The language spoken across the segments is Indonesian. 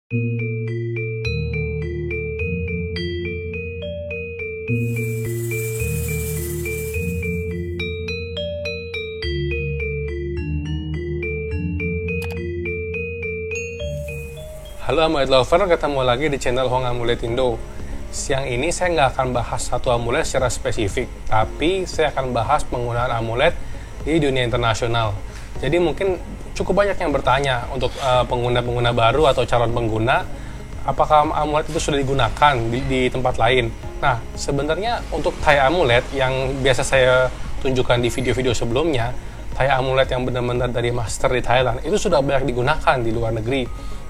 Halo amulet lover, ketemu lagi di channel Hong Amulet Indo. Siang ini saya nggak akan bahas satu amulet secara spesifik, tapi saya akan bahas penggunaan amulet di dunia internasional. Jadi mungkin cukup banyak yang bertanya untuk pengguna-pengguna baru atau calon pengguna, apakah amulet itu sudah digunakan di tempat lain. Nah, sebenarnya untuk Thai amulet yang biasa saya tunjukkan di video-video sebelumnya, Thai amulet yang benar-benar dari master di Thailand, itu sudah banyak digunakan di luar negeri.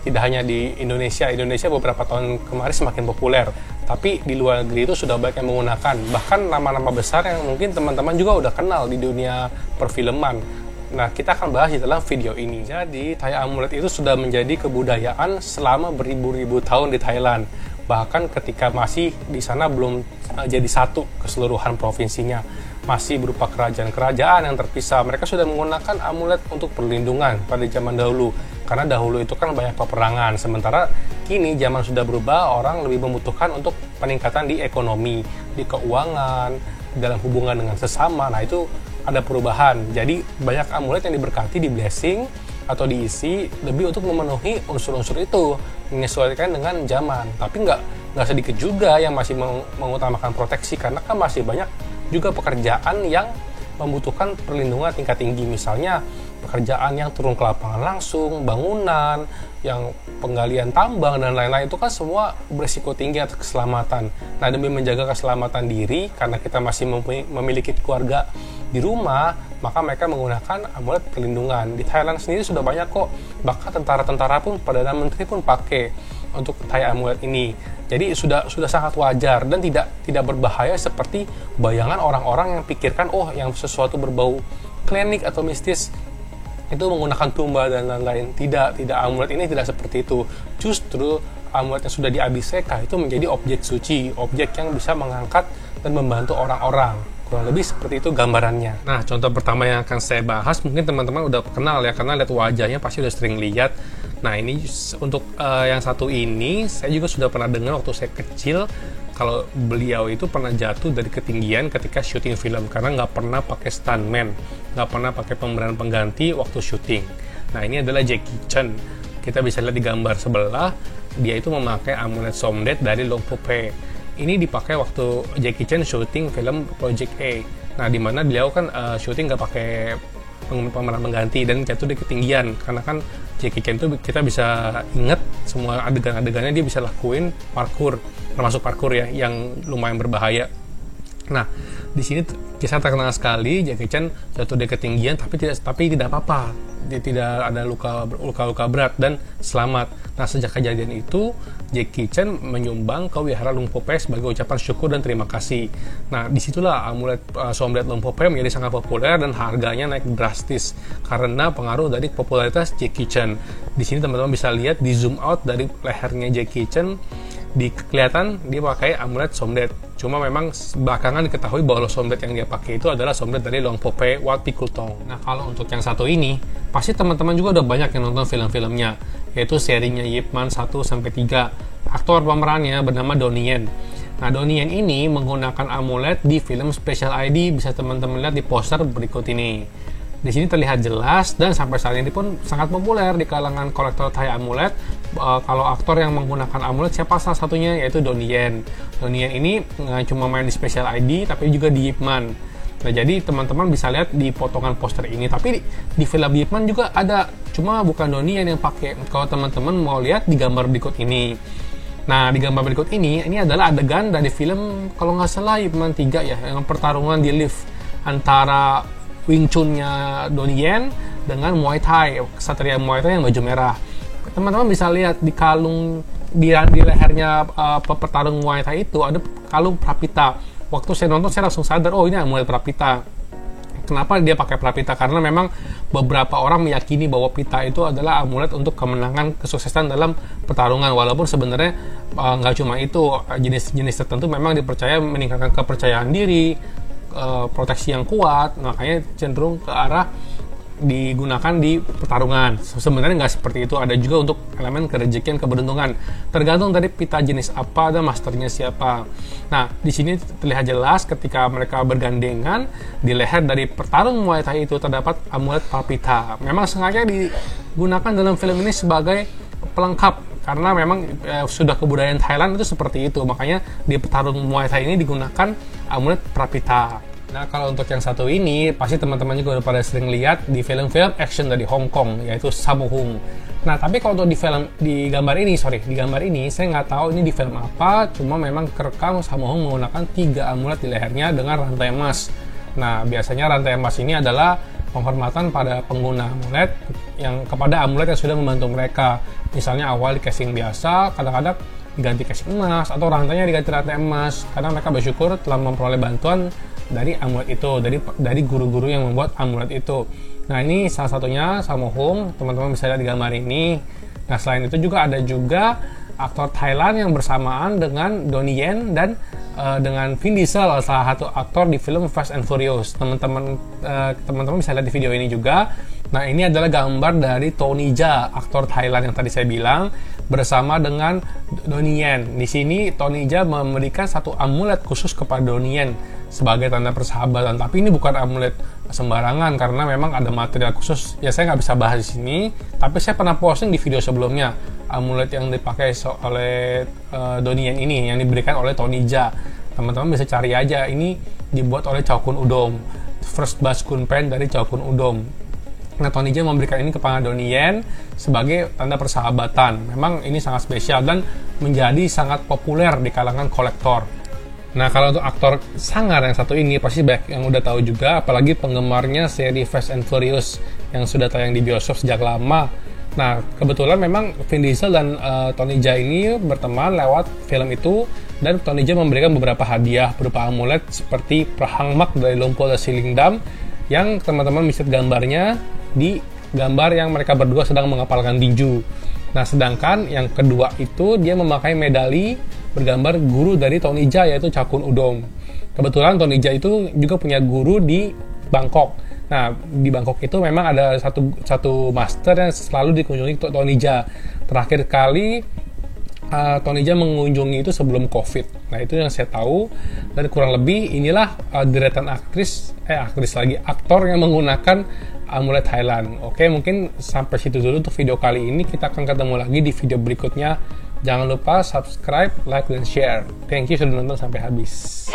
Tidak hanya di Indonesia beberapa tahun kemarin semakin populer, tapi di luar negeri itu sudah banyak yang menggunakan, bahkan nama-nama besar yang mungkin teman-teman juga udah kenal di dunia perfilman. Nah, kita akan bahas di dalam video ini. Jadi, Thai amulet itu sudah menjadi kebudayaan selama beribu-ribu tahun di Thailand. Bahkan ketika masih di sana belum jadi satu keseluruhan provinsinya, masih berupa kerajaan-kerajaan yang terpisah. Mereka sudah menggunakan amulet untuk perlindungan pada zaman dahulu, karena dahulu itu kan banyak peperangan. Sementara kini zaman sudah berubah, orang lebih membutuhkan untuk peningkatan di ekonomi, di keuangan, dalam hubungan dengan sesama. Nah, itu ada perubahan. Jadi banyak amulet yang diberkati, di blessing atau diisi lebih untuk memenuhi unsur-unsur itu, menyesuaikan dengan zaman. Tapi nggak sedikit juga yang masih mengutamakan proteksi, karena kan masih banyak juga pekerjaan yang membutuhkan perlindungan tingkat tinggi. Misalnya pekerjaan yang turun ke lapangan langsung, bangunan, yang penggalian tambang dan lain-lain, itu kan semua berisiko tinggi atas keselamatan. Nah, demi menjaga keselamatan diri, karena kita masih memiliki keluarga di rumah, maka mereka menggunakan amulet perlindungan. Di Thailand sendiri sudah banyak kok, bahkan tentara-tentara pun, Perdana Menteri pun pakai untuk Thai amulet ini. Jadi sudah sangat wajar dan tidak berbahaya seperti bayangan orang-orang yang pikirkan, oh, yang sesuatu berbau klinik atau mistis itu menggunakan tumba dan lain-lain. Tidak, amulet ini tidak seperti itu. Justru amulet yang sudah diabiseka itu menjadi objek suci, objek yang bisa mengangkat dan membantu orang-orang. Kurang lebih seperti itu gambarannya. Nah, contoh pertama yang akan saya bahas, mungkin teman-teman udah kenal ya, karena lihat wajahnya pasti udah sering lihat. Nah, ini untuk yang satu ini, saya juga sudah pernah dengar waktu saya kecil, kalau beliau itu pernah jatuh dari ketinggian ketika syuting film, karena nggak pernah pakai stuntman, nggak pernah pakai pemeran pengganti waktu syuting. Nah, ini adalah Jackie Chan. Kita bisa lihat di gambar sebelah, dia itu memakai amulet Somdet dari Long Po Pe. Ini dipakai waktu Jackie Chan syuting film Project A. Nah, di mana beliau kan syuting nggak pakai pemeran pengganti dan jatuh di ketinggian. Karena kan Jackie Chan itu kita bisa ingat semua adegan-adegannya dia bisa lakuin parkour, termasuk parkour ya, yang lumayan berbahaya. Nah, di sini kisah terkenal sekali, Jackie Chan jatuh di ketinggian tapi tidak apa-apa. Dia tidak ada luka berat dan selamat. Nah, sejak kejadian itu Jackie Chan menyumbang ke Wihara Long Po Pe sebagai ucapan syukur dan terima kasih. Nah, disitulah amulet Somdet Long Po Pe menjadi sangat populer dan harganya naik drastis karena pengaruh dari popularitas Jackie Chan. Di sini teman-teman bisa lihat di zoom out dari lehernya Jackie Chan, kelihatan dia pakai amulet Somdet. Cuma memang belakangan diketahui bahwa Somdet yang dia pakai itu adalah Somdet dari Long Po Pe Wat Pikultong. Nah, kalau untuk yang satu ini, pasti teman-teman juga udah banyak yang nonton film-filmnya, yaitu serinya Ip Man 1-3. Aktor pemerannya bernama Donnie Yen. Nah, Donnie Yen ini menggunakan amulet di film Special ID, bisa teman-teman lihat di poster berikut ini. Di sini terlihat jelas dan sampai saat ini pun sangat populer di kalangan kolektor Thai amulet. Kalau aktor yang menggunakan amulet siapa salah satunya, yaitu Donnie Yen. Donnie Yen ini nggak cuma main di Special ID tapi juga di Ip Man. Nah, jadi teman-teman bisa lihat di potongan poster ini, tapi di film Ip Man juga ada, cuma bukan Donnie Yen yang pakai. Kalau teman-teman mau lihat di gambar berikut ini. Nah, di gambar berikut ini adalah adegan dari film, kalau nggak salah Ip Man 3 ya, yang pertarungan di lift antara Wing Chun-nya Donnie Yen dengan Muay Thai, Satria Muay Thai yang baju merah. Teman-teman bisa lihat di kalung di lehernya petarung Muay Thai itu ada kalung Prapita. Waktu saya nonton saya langsung sadar, oh, ini amulet Prapita. Kenapa dia pakai Prapita? Karena memang beberapa orang meyakini bahwa pita itu adalah amulet untuk kemenangan, kesuksesan dalam pertarungan. Walaupun sebenarnya nggak cuma itu, jenis-jenis tertentu memang dipercaya meningkatkan kepercayaan diri, proteksi yang kuat, makanya cenderung ke arah digunakan di pertarungan. Sebenarnya nggak seperti itu, ada juga untuk elemen kerejekian, keberuntungan. Tergantung dari pita jenis apa dan masternya siapa. Nah, di sini terlihat jelas ketika mereka bergandengan di leher dari petarung Muay Thai itu terdapat amulet palpita. Memang sengaja digunakan dalam film ini sebagai pelengkap karena memang sudah kebudayaan Thailand itu seperti itu, makanya di petarung Muay Thai ini digunakan amulet palpita. Nah, kalau untuk yang satu ini pasti teman-teman juga udah pada sering lihat di film-film action dari Hong Kong, yaitu Sammo Hung. Nah, tapi kalau untuk di gambar ini saya nggak tahu ini di film apa, cuma memang kerekam Sammo Hung menggunakan 3 amulet di lehernya dengan rantai emas. Nah, biasanya rantai emas ini adalah penghormatan pada pengguna amulet yang kepada amulet yang sudah membantu mereka. Misalnya awal di casing biasa, kadang-kadang diganti casing emas atau rantainya diganti rantai emas karena mereka bersyukur telah memperoleh bantuan dari amulet itu, dari guru-guru yang membuat amulet itu. Nah, ini salah satunya Sammo Hung, teman-teman bisa lihat di gambar ini. Nah, selain itu juga ada aktor Thailand yang bersamaan dengan Donnie Yen dan dengan Vin Diesel, salah satu aktor di film Fast and Furious. Teman-teman bisa lihat di video ini juga. Nah, ini adalah gambar dari Tony Jaa, aktor Thailand yang tadi saya bilang, bersama dengan Donnie Yen. Di sini Tony Jaa memberikan satu amulet khusus kepada Donnie Yen sebagai tanda persahabatan. Tapi ini bukan amulet sembarangan karena memang ada material khusus. Ya, saya nggak bisa bahas di sini, tapi saya pernah posting di video sebelumnya amulet yang dipakai oleh Donnie Yen ini yang diberikan oleh Tony Jaa. Teman-teman bisa cari aja, ini dibuat oleh Chow Kun Udom, First Bass Kun Pen dari Chow Kun Udom. Nah, Tony Jaa memberikan ini kepada Donnie Yen sebagai tanda persahabatan. Memang ini sangat spesial dan menjadi sangat populer di kalangan kolektor. Nah, kalau untuk aktor sangar yang satu ini pasti banyak yang udah tahu juga, apalagi penggemarnya seri Fast and Furious yang sudah tayang di bioskop sejak lama. Nah, kebetulan memang Vin Diesel dan Tony Jaa ini berteman lewat film itu, dan Tony Jaa memberikan beberapa hadiah berupa amulet seperti Prahang Mak dari Lumpur Silingdam yang teman-teman bisa lihat gambarnya di gambar yang mereka berdua sedang mengapalkan tinju. Nah, sedangkan yang kedua itu dia memakai medali bergambar guru dari Tony Jaa, yaitu Chow Kun Udom. Kebetulan Tony Jaa itu juga punya guru di Bangkok. Nah, di Bangkok itu memang ada satu master yang selalu dikunjungi Tony Jaa. Terakhir kali Tony Jaa mengunjungi itu sebelum COVID. Nah, itu yang saya tahu. Dan kurang lebih inilah deretan aktor yang menggunakan amulet Thailand. Oke, mungkin sampai situ dulu untuk video kali ini. Kita akan ketemu lagi di video berikutnya. Jangan lupa subscribe, like, dan share. Thank you sudah nonton sampai habis.